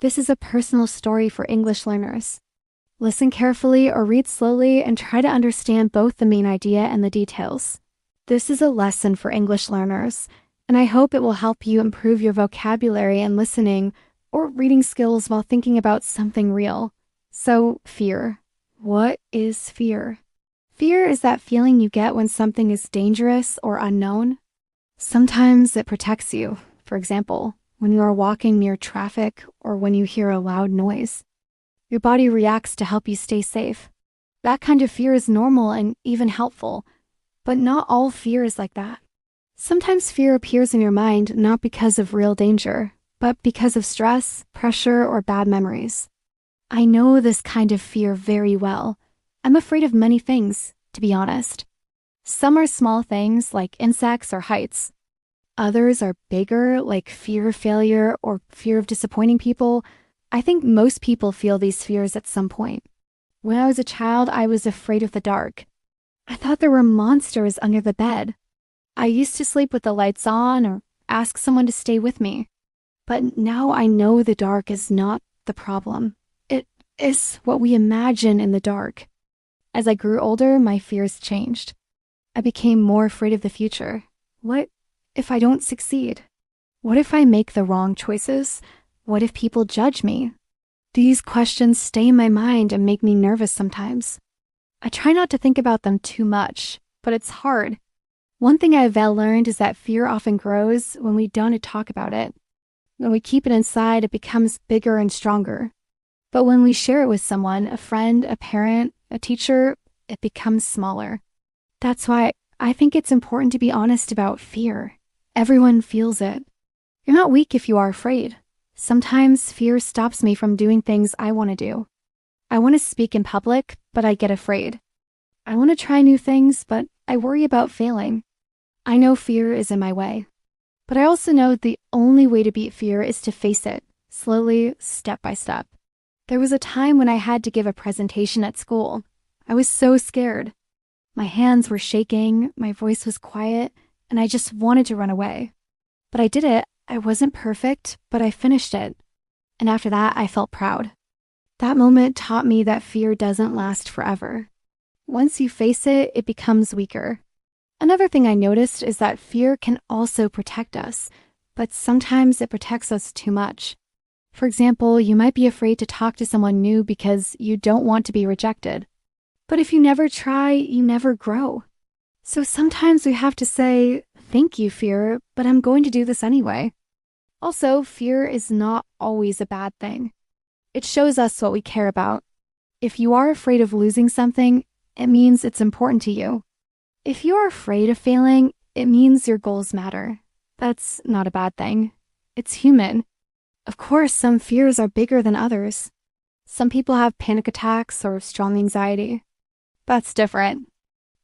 This is a personal story for English learners. Listen carefully or read slowly and try to understand both the main idea and the details. This is a lesson for English learners, and I hope it will help you improve your vocabulary and listening or reading skills while thinking about something real. So, fear. What is fear? Fear is that feeling you get when something is dangerous or unknown. Sometimes it protects you. For example, when you are walking near traffic or when you hear a loud noise. Your body reacts to help you stay safe. That kind of fear is normal and even helpful, but not all fear is like that. Sometimes fear appears in your mind not because of real danger, but because of stress, pressure, or bad memories. I know this kind of fear very well. I'm afraid of many things, to be honest. Some are small things like insects or heights. Others are bigger, like fear of failure or fear of disappointing people. I think most people feel these fears at some point. When I was a child, I was afraid of the dark. I thought there were monsters under the bed. I used to sleep with the lights on or ask someone to stay with me. But now I know the dark is not the problem. It is what we imagine in the dark. As I grew older, my fears changed. I became more afraid of the future. What if I don't succeed? What if I make the wrong choices? What if people judge me? These questions stay in my mind and make me nervous sometimes. I try not to think about them too much, but it's hard. One thing I've learned is that fear often grows when we don't talk about it. When we keep it inside, it becomes bigger and stronger. But when we share it with someone, a friend, a parent, a teacher, it becomes smaller. That's why I think it's important to be honest about fear. Everyone feels it. You're not weak if you are afraid. Sometimes fear stops me from doing things I want to do. I want to speak in public, but I get afraid. I want to try new things, but I worry about failing. I know fear is in my way. But I also know the only way to beat fear is to face it, slowly, step by step. There was a time when I had to give a presentation at school. I was so scared. My hands were shaking, my voice was quiet, and I just wanted to run away. But I did it. I wasn't perfect, but I finished it. And after that, I felt proud. That moment taught me that fear doesn't last forever. Once you face it, it becomes weaker. Another thing I noticed is that fear can also protect us, but sometimes it protects us too much. For example, you might be afraid to talk to someone new because you don't want to be rejected. But if you never try, you never grow. So sometimes we have to say, "Thank you, fear, but I'm going to do this anyway." Also, fear is not always a bad thing. It shows us what we care about. If you are afraid of losing something, it means it's important to you. If you are afraid of failing, it means your goals matter. That's not a bad thing. It's human. Of course, some fears are bigger than others. Some people have panic attacks or strong anxiety. That's different.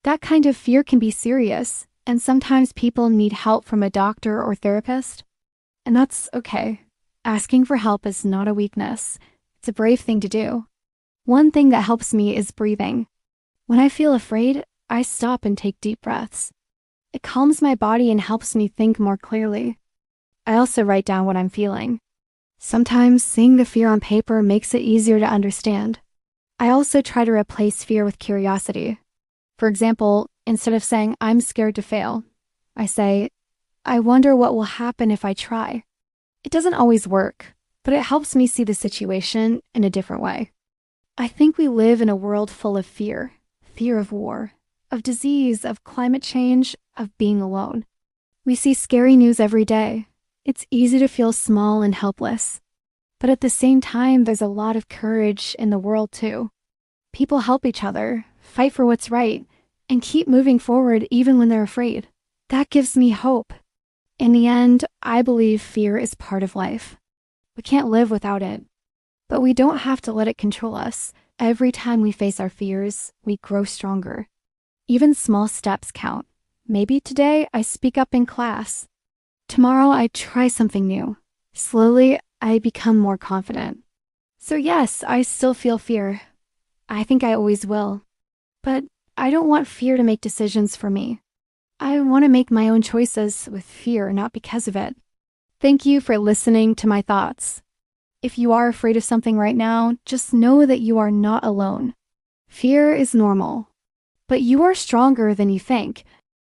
That kind of fear can be serious, and sometimes people need help from a doctor or therapist. And that's okay. Asking for help is not a weakness. It's a brave thing to do. One thing that helps me is breathing. When I feel afraid, I stop and take deep breaths. It calms my body and helps me think more clearly. I also write down what I'm feeling. Sometimes seeing the fear on paper makes it easier to understand. I also try to replace fear with curiosity. For example, instead of saying, "I'm scared to fail," I say, "I wonder what will happen if I try." It doesn't always work, but it helps me see the situation in a different way. I think we live in a world full of fear. Fear of war, of disease, of climate change, of being alone. We see scary news every day. It's easy to feel small and helpless. But at the same time, there's a lot of courage in the world too. People help each other, fight for what's right, and keep moving forward even when they're afraid. That gives me hope. In the end, I believe fear is part of life. We can't live without it. But we don't have to let it control us. Every time we face our fears, we grow stronger. Even small steps count. Maybe today I speak up in class. Tomorrow I try something new. Slowly, I become more confident. So yes, I still feel fear. I think I always will. But I don't want fear to make decisions for me. I want to make my own choices with fear, not because of it. Thank you for listening to my thoughts. If you are afraid of something right now, just know that you are not alone. Fear is normal, but you are stronger than you think.